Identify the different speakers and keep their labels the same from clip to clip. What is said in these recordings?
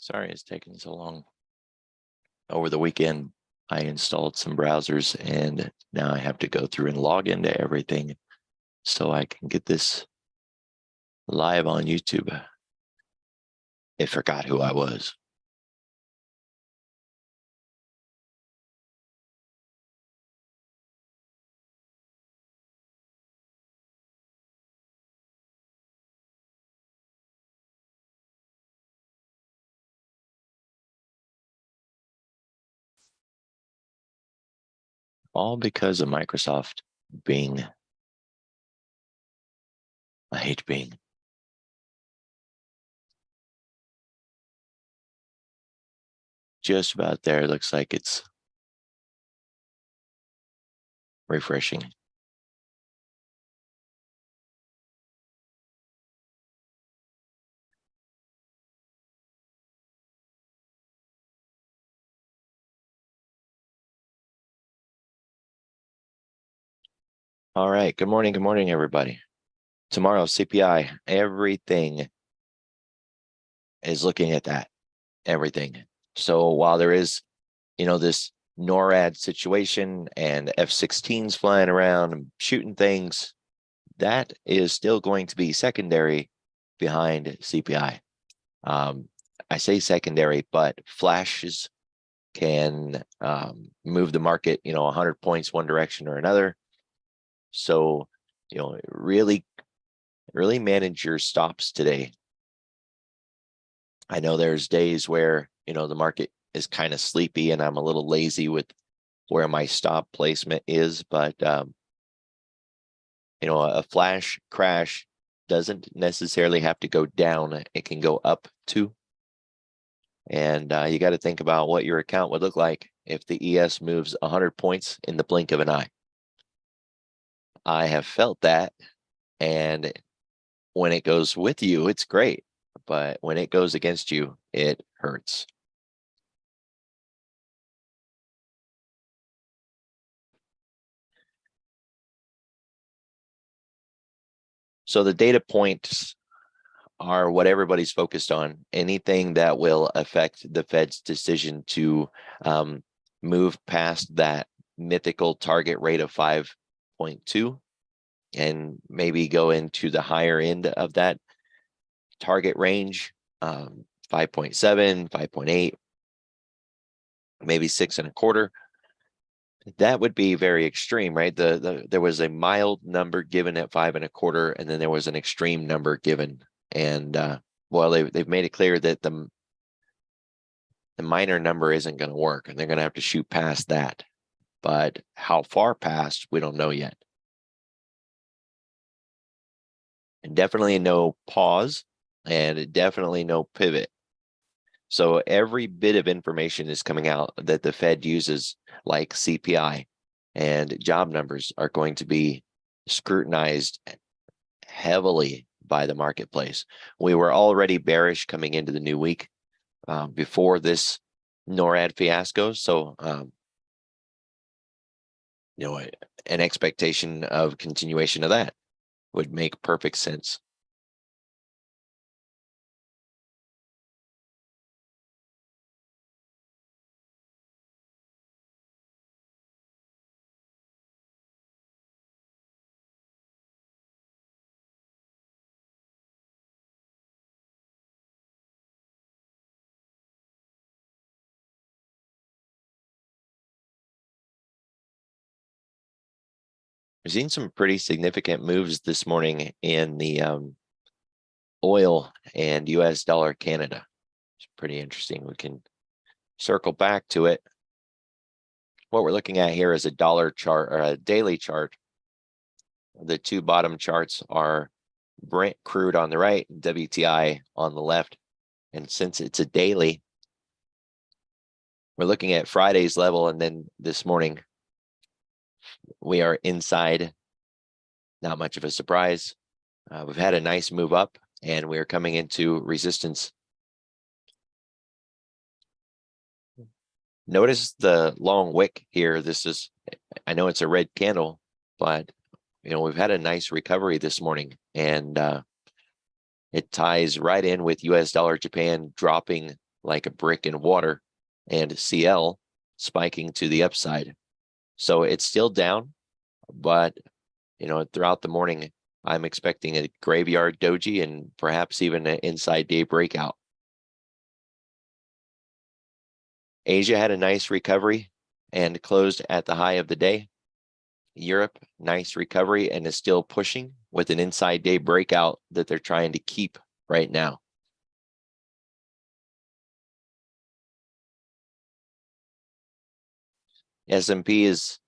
Speaker 1: Sorry it's taking so long. Over the weekend, I installed some browsers and now I have to go through and log into everything so I can get this live on YouTube. It forgot who I was. All because of Microsoft Bing. I hate Bing. Just about there. Looks like it's refreshing. All right. Good morning, everybody. Tomorrow, CPI, everything is looking at that. Everything. So while there is, this NORAD situation and F-16s flying around and shooting things, that is still going to be secondary behind CPI. I say secondary, but flashes can move the market, 100 points one direction or another. So, really manage your stops today. I know there's days where, the market is kind of sleepy and I'm a little lazy with where my stop placement is, but, a flash crash doesn't necessarily have to go down. It can go up too. And you got to think about what your account would look like if the ES moves 100 points in the blink of an eye. I have felt that, and when it goes with you, it's great. But when it goes against you, it hurts. So the data points are what everybody's focused on. Anything that will affect the Fed's decision to move past that mythical target rate of 5.2 and maybe go into the higher end of that target range, 5.7, 5.8, maybe 6.25. That would be very extreme, right? There was a mild number given at 5.25, and then there was an extreme number given. And well, they've made it clear that the minor number isn't going to work, and they're going to have to shoot past that. But how far past, we don't know yet. And definitely no pause, and definitely no pivot. So every bit of information is coming out that the Fed uses, like CPI and job numbers, are going to be scrutinized heavily by the marketplace. We were already bearish coming into the new week before this NORAD fiasco. So, an expectation of continuation of that would make perfect sense. We've seen some pretty significant moves this morning in the oil and US dollar Canada. It's pretty interesting. We can circle back to it. What we're looking at here is a dollar chart, or a daily chart. The two bottom charts are Brent crude on the right, WTI on the left. And since it's a daily, we're looking at Friday's level, and then this morning we are inside. Not much of a surprise. We've had a nice move up, and we're coming into resistance. Notice the long wick here. I know it's a red candle, but we've had a nice recovery this morning, and it ties right in with US dollar Japan dropping like a brick in water, and CL spiking to the upside. So it's still down, but throughout the morning, I'm expecting a graveyard doji and perhaps even an inside day breakout. Asia had a nice recovery and closed at the high of the day. Europe, nice recovery and is still pushing with an inside day breakout that they're trying to keep right now. S&P is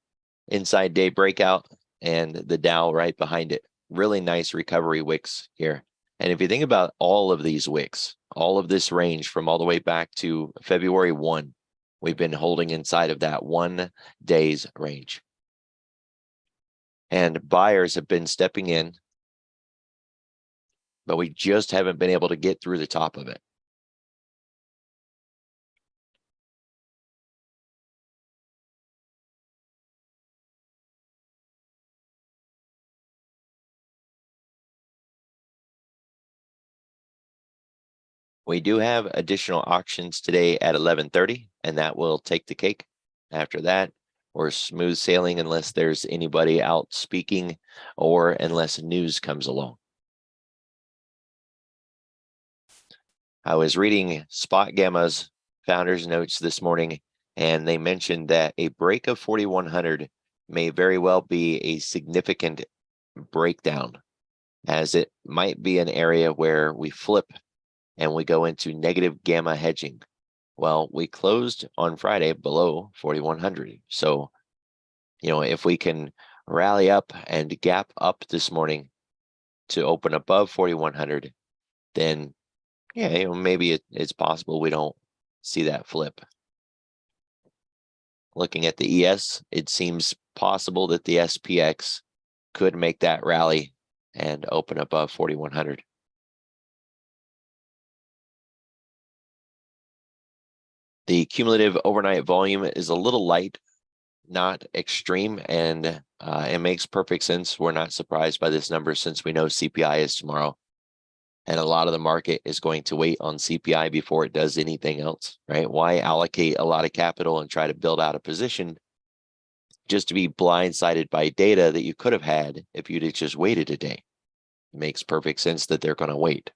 Speaker 1: inside day breakout and the Dow right behind it. Really nice recovery wicks here. And if you think about all of these wicks, all of this range from all the way back to February 1, we've been holding inside of that 1 day's range. And buyers have been stepping in, but we just haven't been able to get through the top of it. We do have additional auctions today at 11:30, and that will take the cake. After that, we're smooth sailing unless there's anybody out speaking or unless news comes along. I was reading Spot Gamma's founder's notes this morning, and they mentioned that a break of 4,100 may very well be a significant breakdown, as it might be an area where we flip and we go into negative gamma hedging. Well, we closed on Friday below 4,100. So, if we can rally up and gap up this morning to open above 4,100, then yeah, maybe it's possible we don't see that flip. Looking at the ES, it seems possible that the SPX could make that rally and open above 4,100. The cumulative overnight volume is a little light, not extreme, and it makes perfect sense. We're not surprised by this number since we know CPI is tomorrow. And a lot of the market is going to wait on CPI before it does anything else, right? Why allocate a lot of capital and try to build out a position just to be blindsided by data that you could have had if you'd have just waited a day? It makes perfect sense that they're going to wait.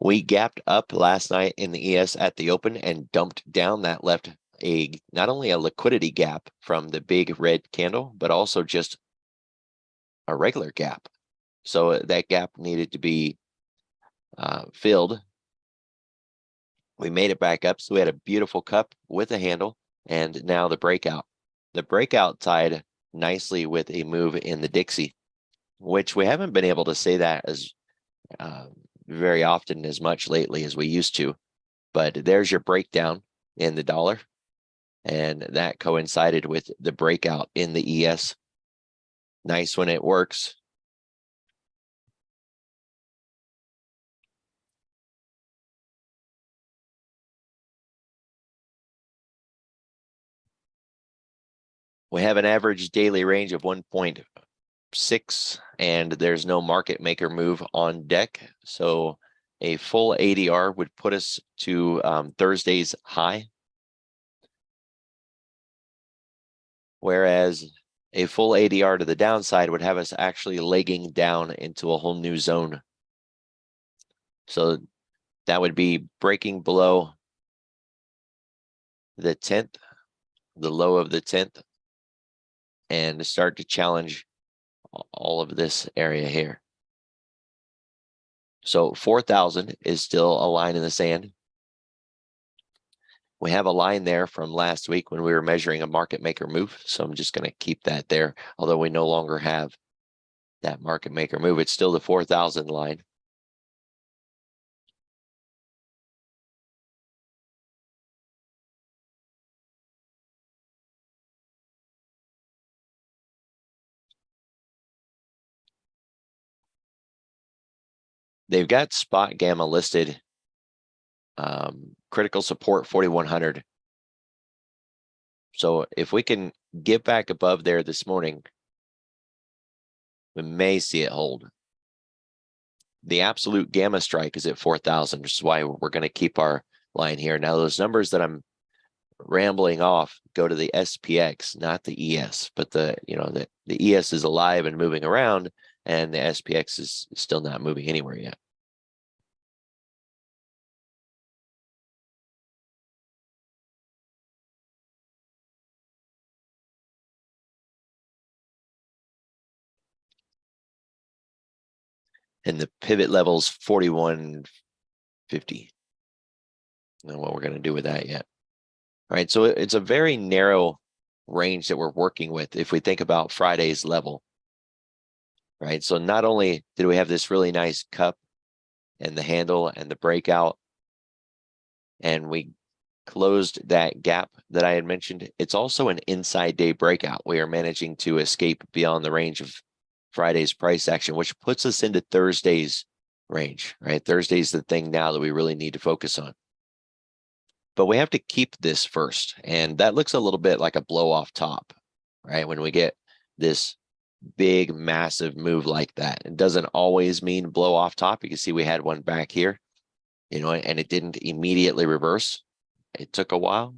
Speaker 1: We gapped up last night in the ES at the open and dumped down. That left not only a liquidity gap from the big red candle, but also just a regular gap. So that gap needed to be filled. We made it back up. So we had a beautiful cup with a handle, and now the breakout. The breakout tied nicely with a move in the Dixie, which we haven't been able to say that as very often as much lately as we used to. But there's your breakdown in the dollar, and that coincided with the breakout in the ES. Nice when it works. We have an average daily range of 1.6, and there's no market maker move on deck. So a full ADR would put us to Thursday's high, whereas a full ADR to the downside would have us actually legging down into a whole new zone. So that would be breaking below the 10th, the low of the 10th, and start to challenge all of this area here. So 4,000 is still a line in the sand. We have a line there from last week when we were measuring a market maker move. So I'm just going to keep that there. Although we no longer have that market maker move, it's still the 4,000 line. They've got spot gamma listed, critical support 4,100. So if we can get back above there this morning, We may see it hold. The absolute gamma strike is at 4,000, which is why we're going to keep our line here. Now, those numbers that I'm rambling off go to the SPX, not the ES, but the ES is alive and moving around, and the SPX is still not moving anywhere yet. And the pivot level's 41.50. I don't know what we're going to do with that yet. All right, so it's a very narrow range that we're working with if we think about Friday's level. Right, so not only did we have this really nice cup and the handle and the breakout, and we closed that gap that I had mentioned, it's also an inside day breakout. We are managing to escape beyond the range of Friday's price action, which puts us into Thursday's range, right? Thursday's the thing now that we really need to focus on. But we have to keep this first, and that looks a little bit like a blow off top, right? When we get this big, massive move like that, it doesn't always mean blow off top. You can see we had one back here, and it didn't immediately reverse. It took a while.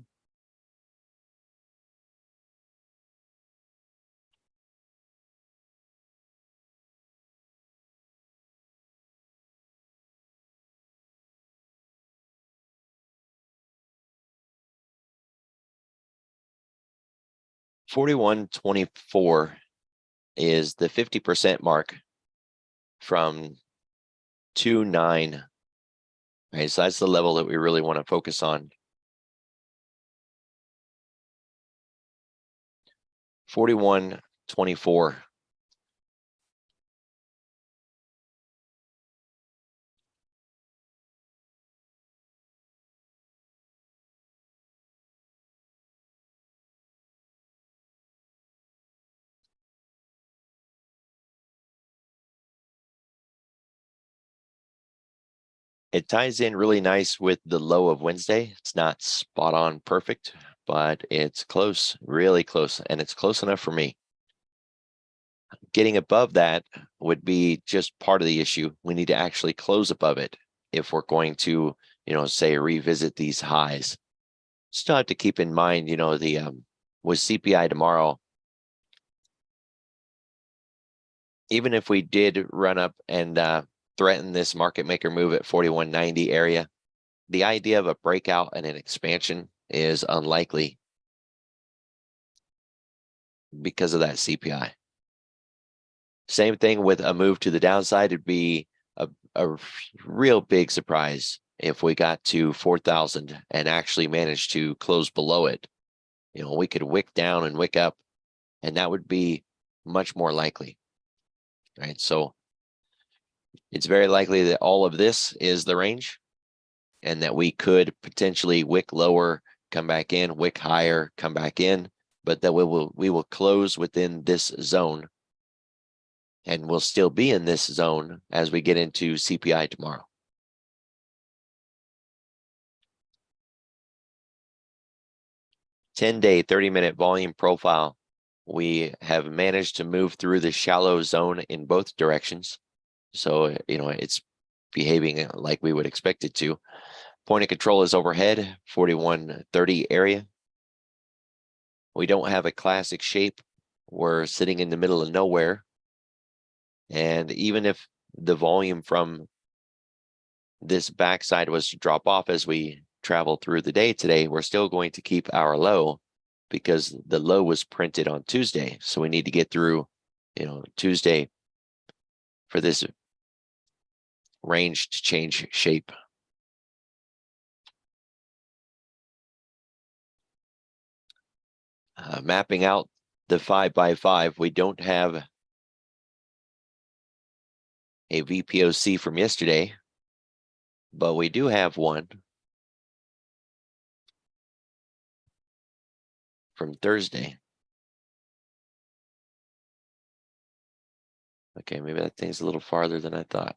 Speaker 1: $41.24 is the 50% mark from 2.9. Right, so that's the level that we really want to focus on. 41.24. It ties in really nice with the low of Wednesday. It's not spot on perfect, but it's close, really close, and it's close enough for me. Getting above that would be just part of the issue. We need to actually close above it if we're going to, say revisit these highs. Still have to keep in mind, with CPI tomorrow, even if we did run up and threaten this market maker move at 41.90 area, the idea of a breakout and an expansion is unlikely because of that CPI. Same thing with a move to the downside. It'd be a real big surprise if we got to 4,000 and actually managed to close below it. We could wick down and wick up, and that would be much more likely. Right, so it's very likely that all of this is the range, and that we could potentially wick lower, come back in, wick higher, come back in, but that we will close within this zone, and we'll still be in this zone as we get into CPI tomorrow. Ten-day, 30-minute volume profile. We have managed to move through the shallow zone in both directions. So, it's behaving like we would expect it to. Point of control is overhead, 41.30 area. We don't have a classic shape. We're sitting in the middle of nowhere. And even if the volume from this backside was to drop off as we travel through the day today, we're still going to keep our low because the low was printed on Tuesday. So we need to get through, Tuesday for this range to change shape. Mapping out the 5x5, we don't have a VPOC from yesterday, but we do have one from Thursday. Okay, maybe that thing's a little farther than I thought.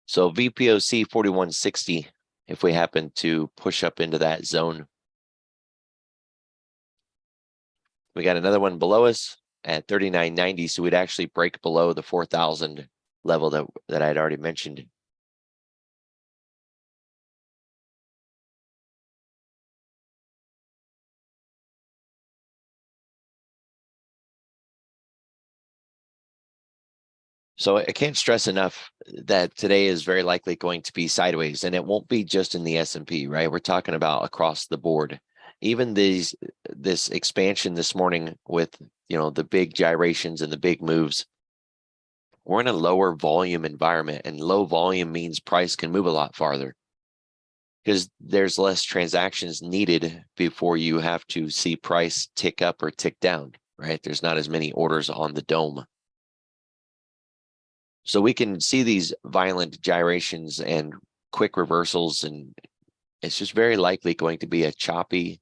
Speaker 1: So VPOC 4160, if we happen to push up into that zone. We got another one below us at 3990, so we'd actually break below the 4,000 level that I'd already mentioned. So I can't stress enough that today is very likely going to be sideways, and it won't be just in the S&P, right? We're talking about across the board. Even this expansion this morning with, the big gyrations and the big moves, we're in a lower volume environment, and low volume means price can move a lot farther because there's less transactions needed before you have to see price tick up or tick down, right? There's not as many orders on the dome. So we can see these violent gyrations and quick reversals, and it's just very likely going to be a choppy,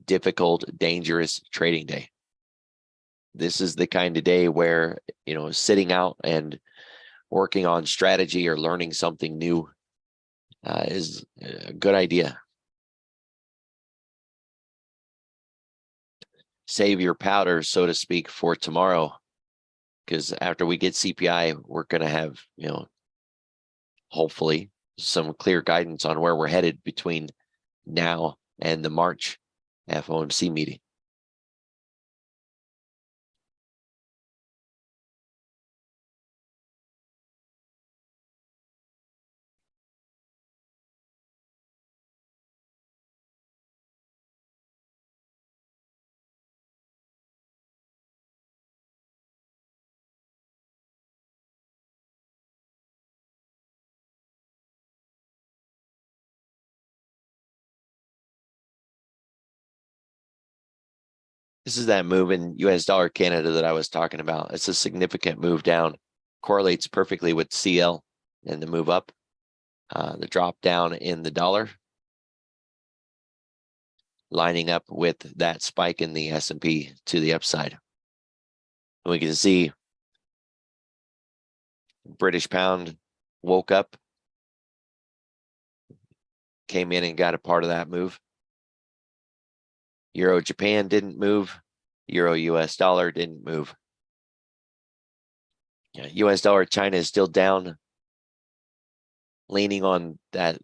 Speaker 1: difficult, dangerous trading day. This is the kind of day where, sitting out and working on strategy or learning something new is a good idea. Save your powder, so to speak, for tomorrow, because after we get CPI, we're going to have, hopefully some clear guidance on where we're headed between now and the March FOMC meeting. This is that move in US dollar Canada that I was talking about. It's a significant move down. Correlates perfectly with CL and the move up. The drop down in the dollar lining up with that spike in the S&P to the upside. And we can see British pound woke up, came in and got a part of that move. Euro Japan didn't move. Euro US dollar didn't move. US dollar China is still down, leaning on that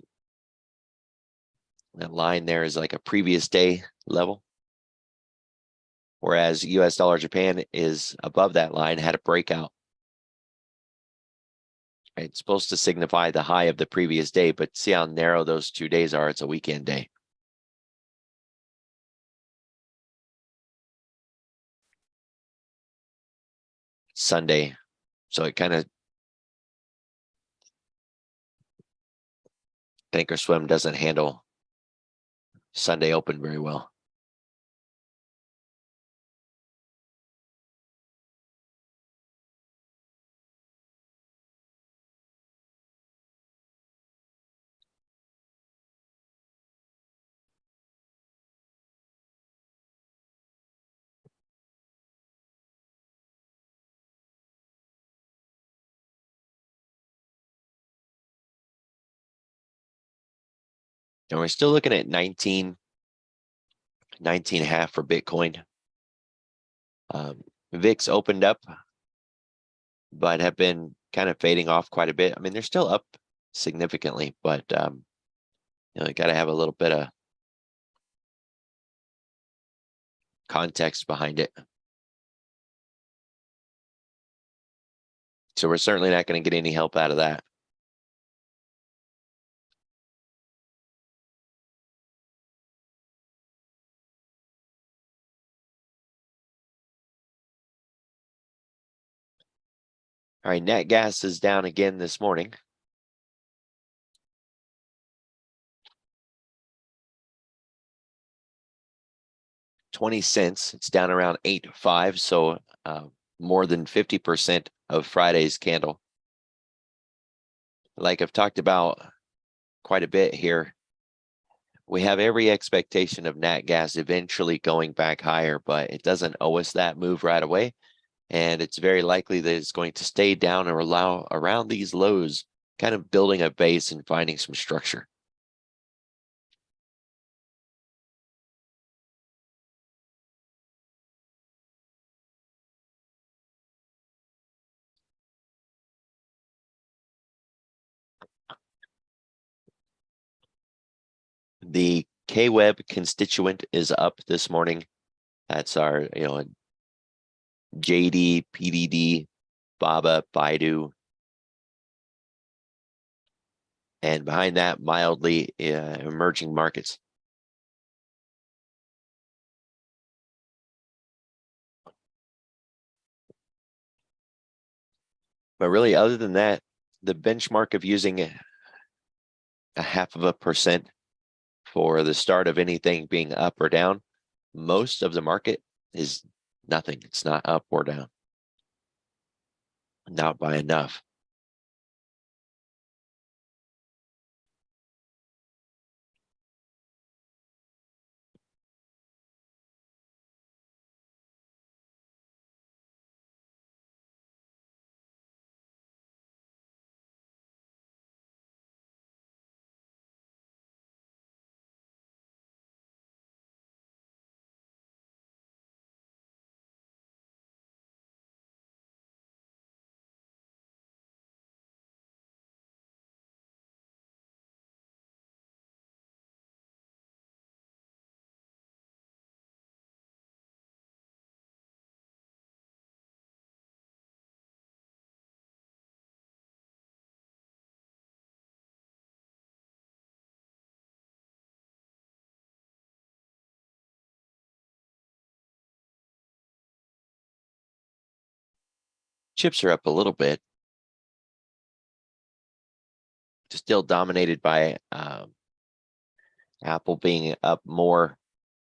Speaker 1: line there is like a previous day level. Whereas US dollar Japan is above that line, had a breakout. Right, it's supposed to signify the high of the previous day, but see how narrow those 2 days are. It's a weekend day. Sunday. So it kind of Thinkorswim doesn't handle Sunday open very well. And we're still looking at 19 and a half for Bitcoin. VIX opened up, but have been kind of fading off quite a bit. I mean, they're still up significantly, but you got to have a little bit of context behind it. So we're certainly not going to get any help out of that. All right, net gas is down again this morning. $0.20. It's down around 8.5, so more than 50% of Friday's candle. Like I've talked about quite a bit here, we have every expectation of nat gas eventually going back higher, but it doesn't owe us that move right away. And it's very likely that it's going to stay down or allow around these lows kind of building a base and finding some structure. The K-Web constituent is up this morning. That's our, JD, PDD, BABA, Baidu. And behind that, mildly emerging markets. But really, other than that, the benchmark of using a 0.5% for the start of anything being up or down, most of the market is nothing. It's not up or down. Not by enough. Chips are up a little bit. Still dominated by Apple being up more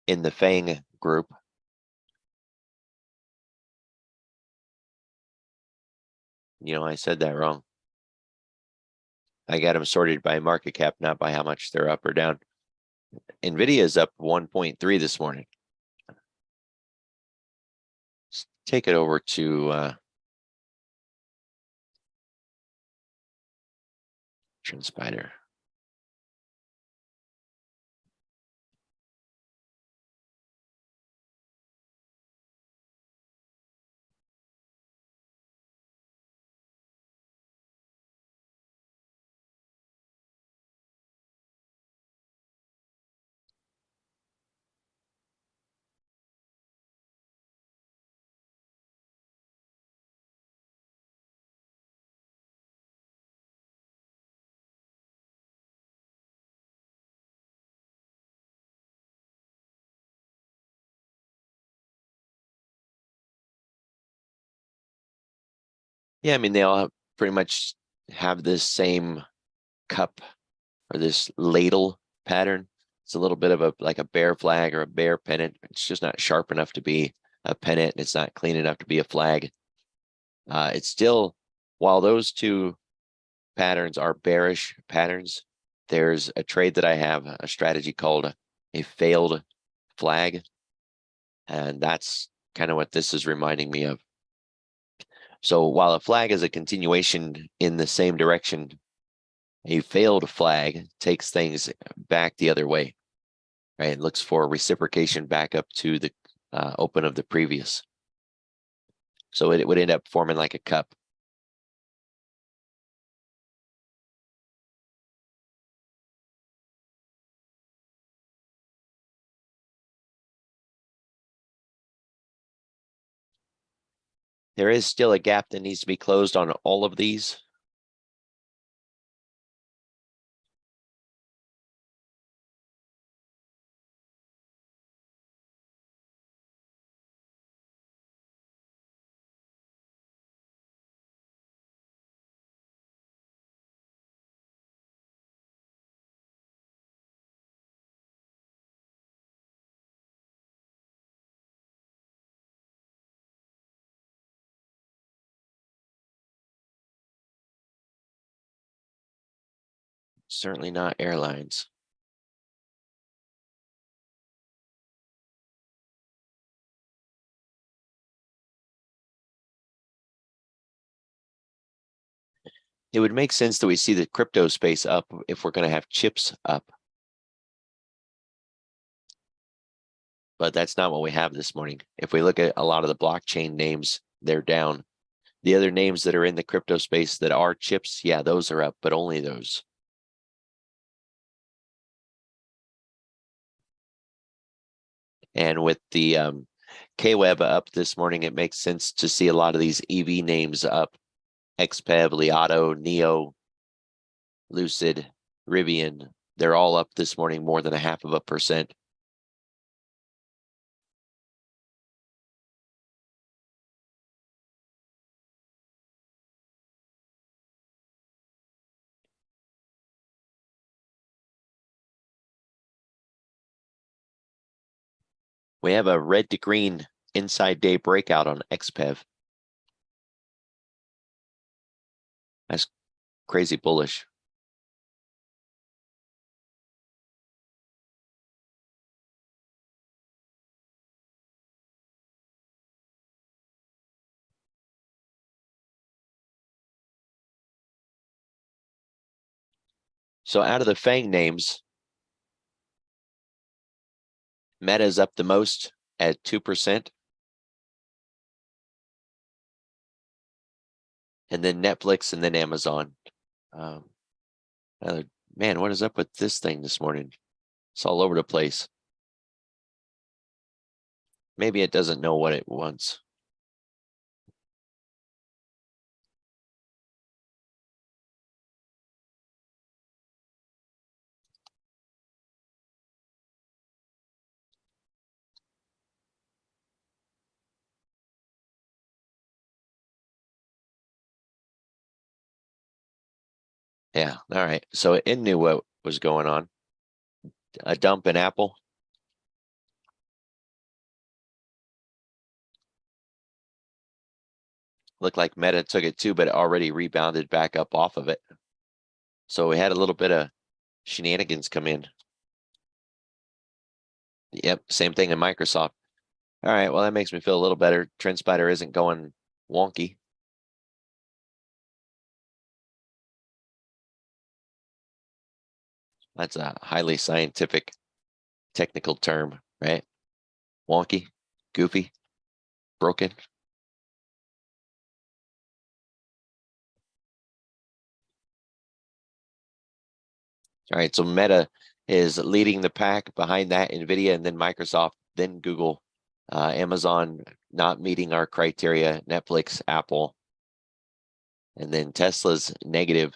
Speaker 1: in the FANG group. I said that wrong. I got them sorted by market cap, not by how much they're up or down. NVIDIA is up 1.3 this morning. Let's take it over to Transpider. Yeah, I mean, they all pretty much have this same cup or this ladle pattern. It's a little bit of like a bear flag or a bear pennant. It's just not sharp enough to be a pennant. It's not clean enough to be a flag. It's still, while those two patterns are bearish patterns, there's a trade that I have, a strategy called a failed flag. And that's kind of what this is reminding me of. So while a flag is a continuation in the same direction, a failed flag takes things back the other way, right? It looks for reciprocation back up to the open of the previous. So it would end up forming like a cup. There is still a gap that needs to be closed on all of these. Certainly not airlines. It would make sense that we see the crypto space up if we're going to have chips up. But that's not what we have this morning. If we look at a lot of the blockchain names, they're down. The other names that are in the crypto space that are chips, yeah, those are up, but only those. And with the KWeb up this morning, it makes sense to see a lot of these EV names up. XPEV, Liato, Neo, Lucid, Rivian. They're all up this morning more than 0.5%. We have a red to green inside day breakout on XPEV. That's crazy bullish. So out of the FANG names, Meta's up the most at 2%. And then Netflix and then Amazon. Man, what is up with this thing this morning? It's all over the place. Maybe it doesn't know what it wants. Yeah, all right. So it knew what was going on. A dump in Apple. Looked like Meta took it too, but it already rebounded back up off of it. So we had a little bit of shenanigans come in. Yep, same thing in Microsoft. All right, well, that makes me feel a little better. TrendSpider isn't going wonky. That's a highly scientific, technical term, right? Wonky, goofy, broken. All right, so Meta is leading the pack. Behind that, NVIDIA, and then Microsoft, then Google, Amazon not meeting our criteria, Netflix, Apple, and then Tesla's negative.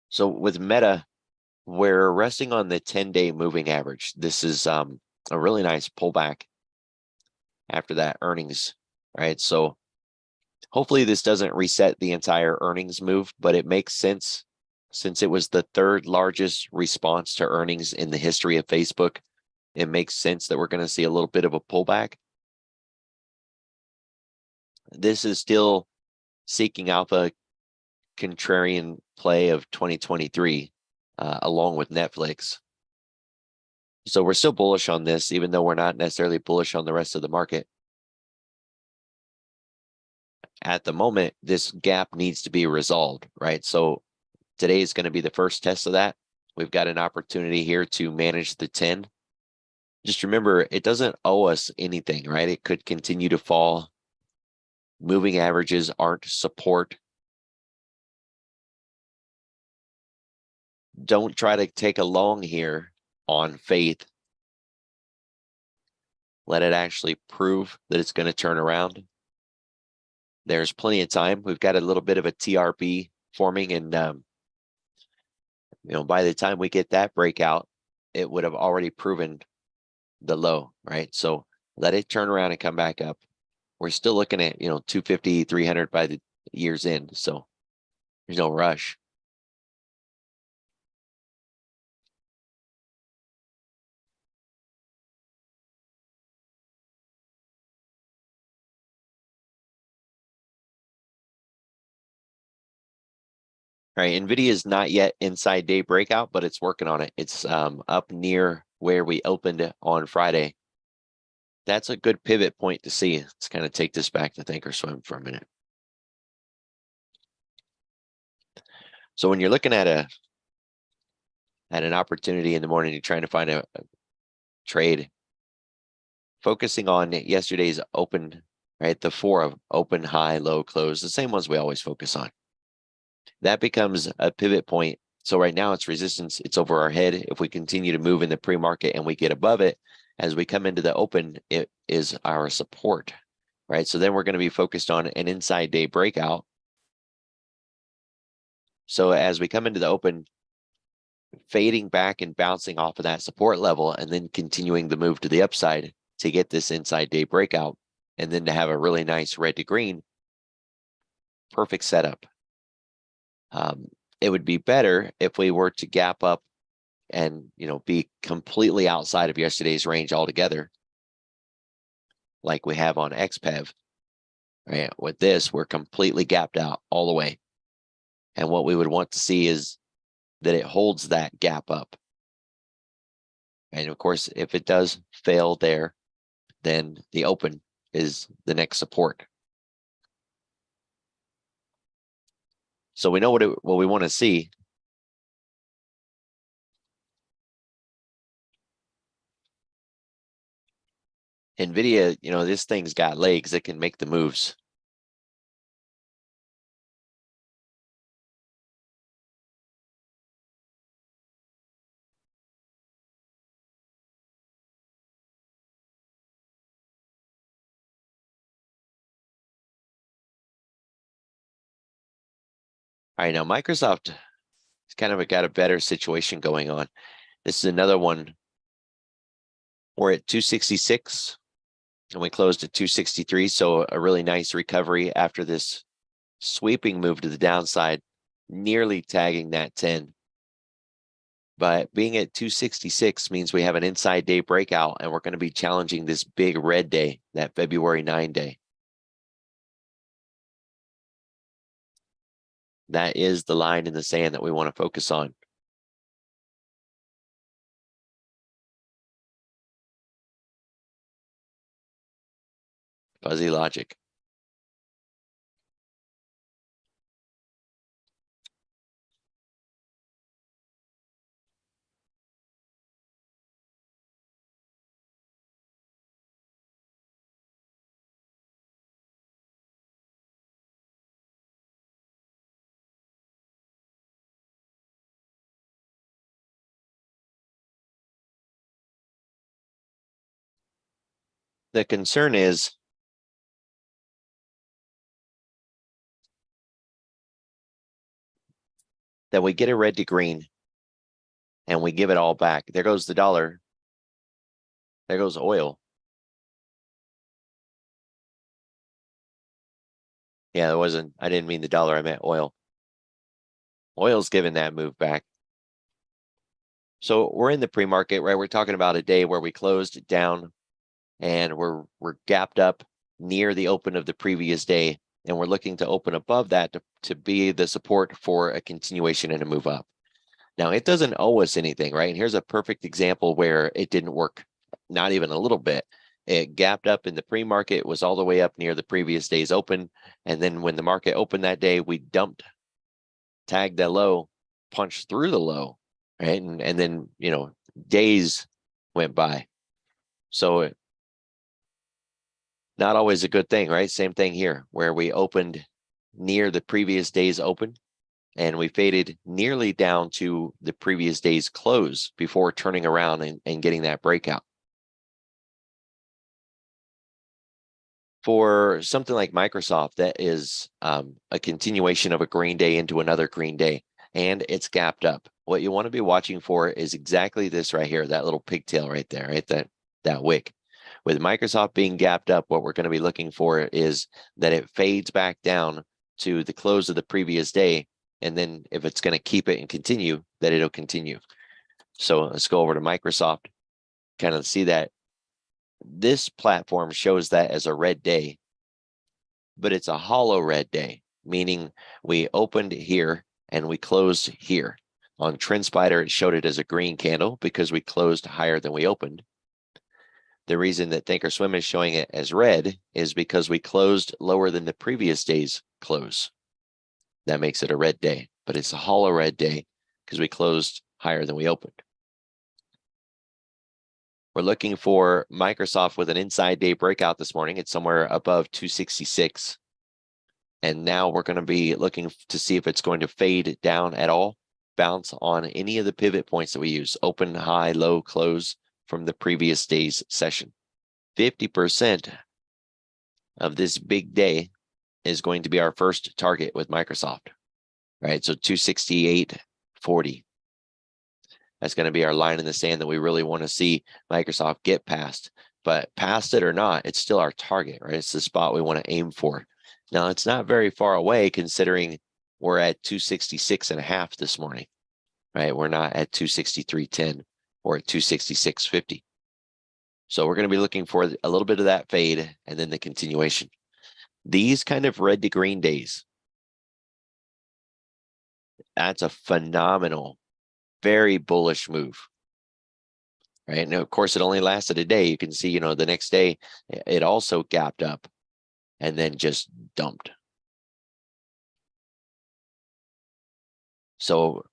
Speaker 1: So with Meta, we're resting on the 10-day moving average. This is a really nice pullback after that earnings, right? So hopefully this doesn't reset the entire earnings move, but it makes sense since it was the third largest response to earnings in the history of Facebook. It makes sense that we're going to see a little bit of a pullback. This is still seeking alpha contrarian play of 2023, along with Netflix. So we're still bullish on this, even though we're not necessarily bullish on the rest of the market. At the moment, this gap needs to be resolved, right? So today is going to be the first test of that. We've got an opportunity here to manage the 10. Just remember, it doesn't owe us anything, right? It could continue to fall. Moving averages aren't support. Don't try to take a long here on faith. Let it actually prove that it's going to turn around. There's plenty of time. We've got a little bit of a TRP forming, and by the time we get that breakout, it would have already proven the low, right? So let it turn around and come back up. We're still looking at 250, 300 by the year's end, so there's no rush. All right, NVIDIA is not yet inside day breakout, but it's working on it. It's up near where we opened on Friday. That's a good pivot point to see. Let's kind of take this back to Thinkorswim for a minute. So when you're looking at an opportunity in the morning, you're trying to find a trade, focusing on yesterday's open, right? The 4 of open, high, low, close, the same ones we always focus on. That becomes a pivot point. So right now it's resistance, it's over our head. If we continue to move in the pre-market and we get above it, as we come into the open, it is our support, right? So then we're going to be focused on an inside day breakout. So as we come into the open, fading back and bouncing off of that support level and then continuing the move to the upside to get this inside day breakout and then to have a really nice red to green, perfect setup. It would be better if we were to gap up and, be completely outside of yesterday's range altogether, like we have on XPEV. Right? With this, we're completely gapped out all the way. And what we would want to see is that it holds that gap up. And of course, if it does fail there, then the open is the next support. So we know what we want to see. NVIDIA, this thing's got legs. It can make the moves. All right, now Microsoft has kind of got a better situation going on. This is another one. We're at 266 and we closed at 263. So a really nice recovery after this sweeping move to the downside, nearly tagging that 10. But being at 266 means we have an inside day breakout and we're going to be challenging this big red day, that February 9 day. That is the line in the sand that we want to focus on. Fuzzy logic. The concern is that we get a red to green and we give it all back. There goes the dollar. There goes oil. Yeah, I didn't mean the dollar, I meant oil. Oil's given that move back. So we're in the pre-market, right? We're talking about a day where we closed down and we're gapped up near the open of the previous day. And we're looking to open above that to be the support for a continuation and a move up. Now, it doesn't owe us anything, right? And here's a perfect example where it didn't work, not even a little bit. It gapped up in the pre-market, was all the way up near the previous day's open. And then when the market opened that day, we dumped, tagged that low, punched through the low, right? And then, days went by. So not always a good thing, right? Same thing here, where we opened near the previous day's open and we faded nearly down to the previous day's close before turning around and getting that breakout. For something like Microsoft, that is a continuation of a green day into another green day, and it's gapped up. What you want to be watching for is exactly this right here, that little pigtail right there, right? That wick. With Microsoft being gapped up, what we're going to be looking for is that it fades back down to the close of the previous day. And then if it's going to keep it and continue, that it'll continue. So let's go over to Microsoft, kind of see that. This platform shows that as a red day, but it's a hollow red day, meaning we opened here and we closed here. On TrendSpider, it showed it as a green candle because we closed higher than we opened. The reason that Thinkorswim is showing it as red is because we closed lower than the previous day's close. That makes it a red day, but it's a hollow red day because we closed higher than we opened. We're looking for Microsoft with an inside day breakout this morning. It's somewhere above 266. And now we're going to be looking to see if it's going to fade down at all, bounce on any of the pivot points that we use, open, high, low, close from the previous day's session. 50% of this big day is going to be our first target with Microsoft, right? So 268.40. That's going to be our line in the sand that we really want to see Microsoft get past. But past it or not, it's still our target, right? It's the spot we want to aim for. Now, it's not very far away considering we're at 266.5 this morning, right? We're not at 263.10 or at 266.50. So we're going to be looking for a little bit of that fade and then the continuation. These kind of red to green days, that's a phenomenal, very bullish move, right? And of course, it only lasted a day. You can see, the next day, it also gapped up and then just dumped. So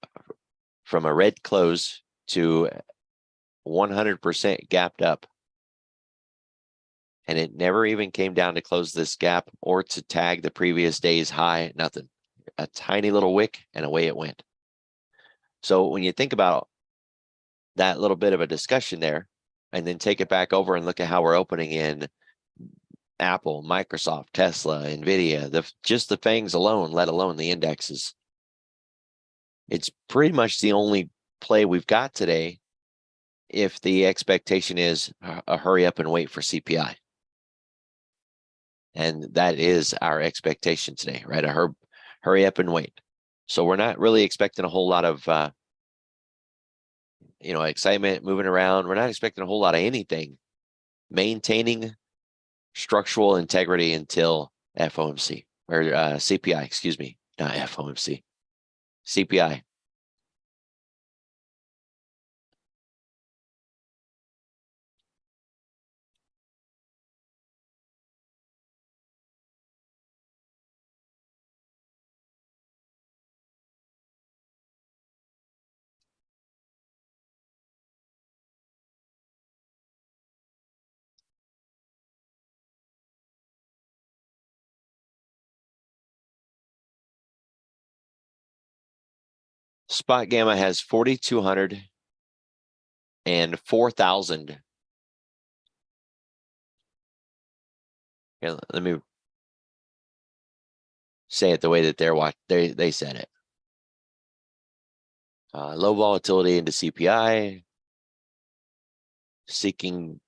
Speaker 1: from a red close to 100% gapped up, and it never even came down to close this gap or to tag the previous day's high, nothing. A tiny little wick and away it went. So when you think about that little bit of a discussion there, and then take it back over and look at how we're opening in Apple, Microsoft, Tesla, NVIDIA, just the FANGs alone, let alone the indexes. It's pretty much the only play we've got today if the expectation is a hurry up and wait for CPI. And that is our expectation today, right? A hurry up and wait. So we're not really expecting a whole lot of, excitement moving around. We're not expecting a whole lot of anything. Maintaining structural integrity until FOMC or CPI, excuse me, not FOMC, CPI. Spot Gamma has 4,200 and 4,000. Here, let me say it the way that they said it. Low volatility into CPI. Seeking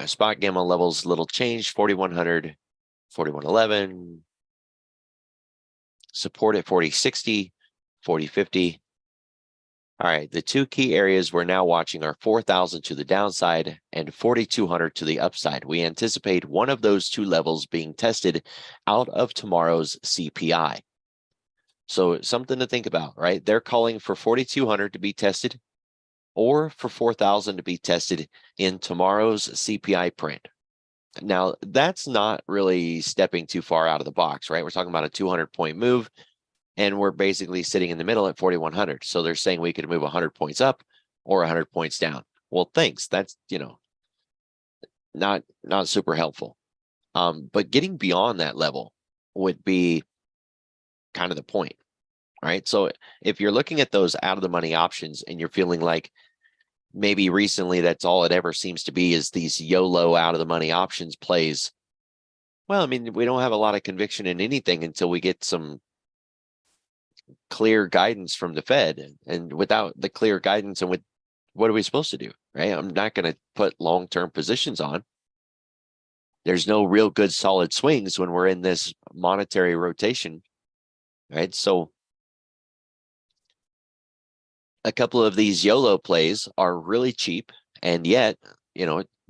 Speaker 1: Spot Gamma levels, little change, 4,100, 4,111. Support at 4060, 4050. All right, the two key areas we're now watching are 4,000 to the downside and 4,200 to the upside. We anticipate one of those two levels being tested out of tomorrow's CPI. So something to think about, right? They're calling for 4,200 to be tested or for 4,000 to be tested in tomorrow's CPI print. Now, that's not really stepping too far out of the box, right? We're talking about a 200-point move, and we're basically sitting in the middle at 4,100. So they're saying we could move 100 points up or 100 points down. Well, thanks. That's, not super helpful. But getting beyond that level would be kind of the point, right? So if you're looking at those out of the money options and you're feeling like maybe recently that's all it ever seems to be is these YOLO out of the money options plays. Well, I mean, we don't have a lot of conviction in anything until we get some clear guidance from the Fed. And without the clear guidance, and what are we supposed to do, right? I'm not going to put long-term positions on. There's no real good solid swings when we're in this monetary rotation, right? So a couple of these YOLO plays are really cheap, and yet,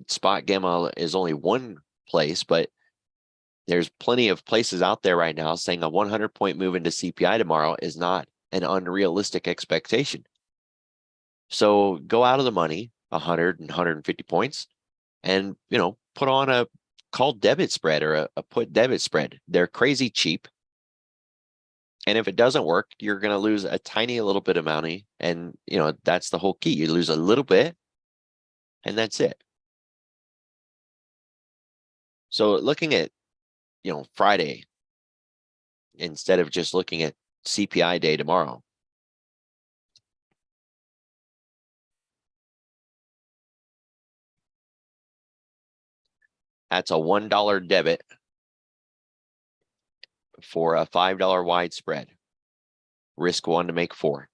Speaker 1: Spot Gamma is only one place, but there's plenty of places out there right now saying a 100-point move into CPI tomorrow is not an unrealistic expectation. So go out of the money 100 and 150 points and, put on a call debit spread or a put debit spread. They're crazy cheap. And if it doesn't work, you're going to lose a tiny little bit of money. And, that's the whole key. You lose a little bit and that's it. So looking at, Friday, instead of just looking at CPI day tomorrow, that's a $1 debit for a $5 wide spread. Risk 1 to make 4.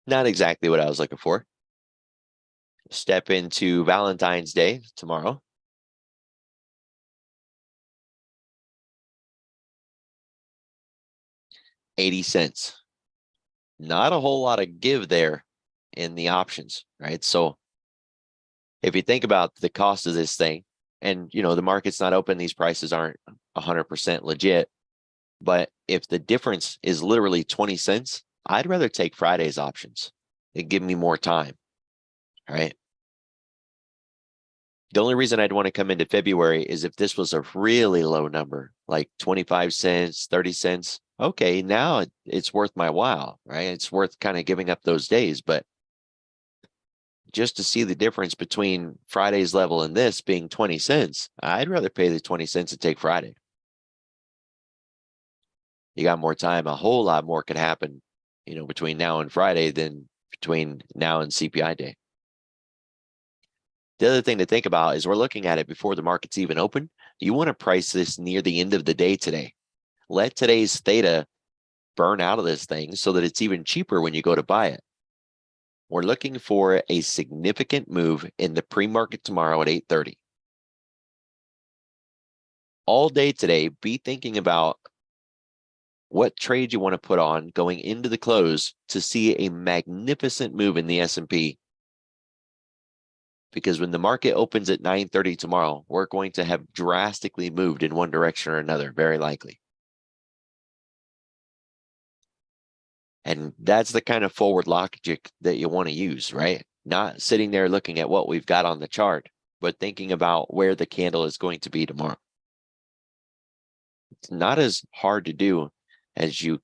Speaker 1: Not exactly what I was looking for. Step into Valentine's Day tomorrow. $0.80. Not a whole lot of give there in the options, right? So if you think about the cost of this thing, and the market's not open, these prices aren't 100% legit. But if the difference is literally 20 cents, I'd rather take Friday's options. It give me more time, right? The only reason I'd want to come into February is if this was a really low number, like 25 cents, 30 cents. Okay, now it's worth my while, right? It's worth kind of giving up those days. But just to see the difference between Friday's level and this being 20 cents, I'd rather pay the 20 cents and take Friday. You got more time. A whole lot more could happen, between now and Friday than between now and CPI day. The other thing to think about is we're looking at it before the market's even open. You want to price this near the end of the day today. Let today's theta burn out of this thing so that it's even cheaper when you go to buy it. We're looking for a significant move in the pre-market tomorrow at 8:30. All day today, be thinking about what trade you want to put on going into the close to see a magnificent move in the S&P. Because when the market opens at 9:30 tomorrow, we're going to have drastically moved in one direction or another, very likely. And that's the kind of forward logic that you want to use, right? Not sitting there looking at what we've got on the chart, but thinking about where the candle is going to be tomorrow. It's not as hard to do as you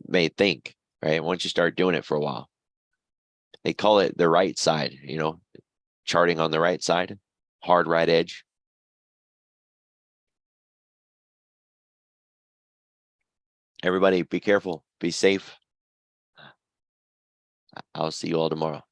Speaker 1: may think, right? Once you start doing it for a while. They call it the right side, charting on the right side, hard right edge. Everybody be careful, be safe. I'll see you all tomorrow.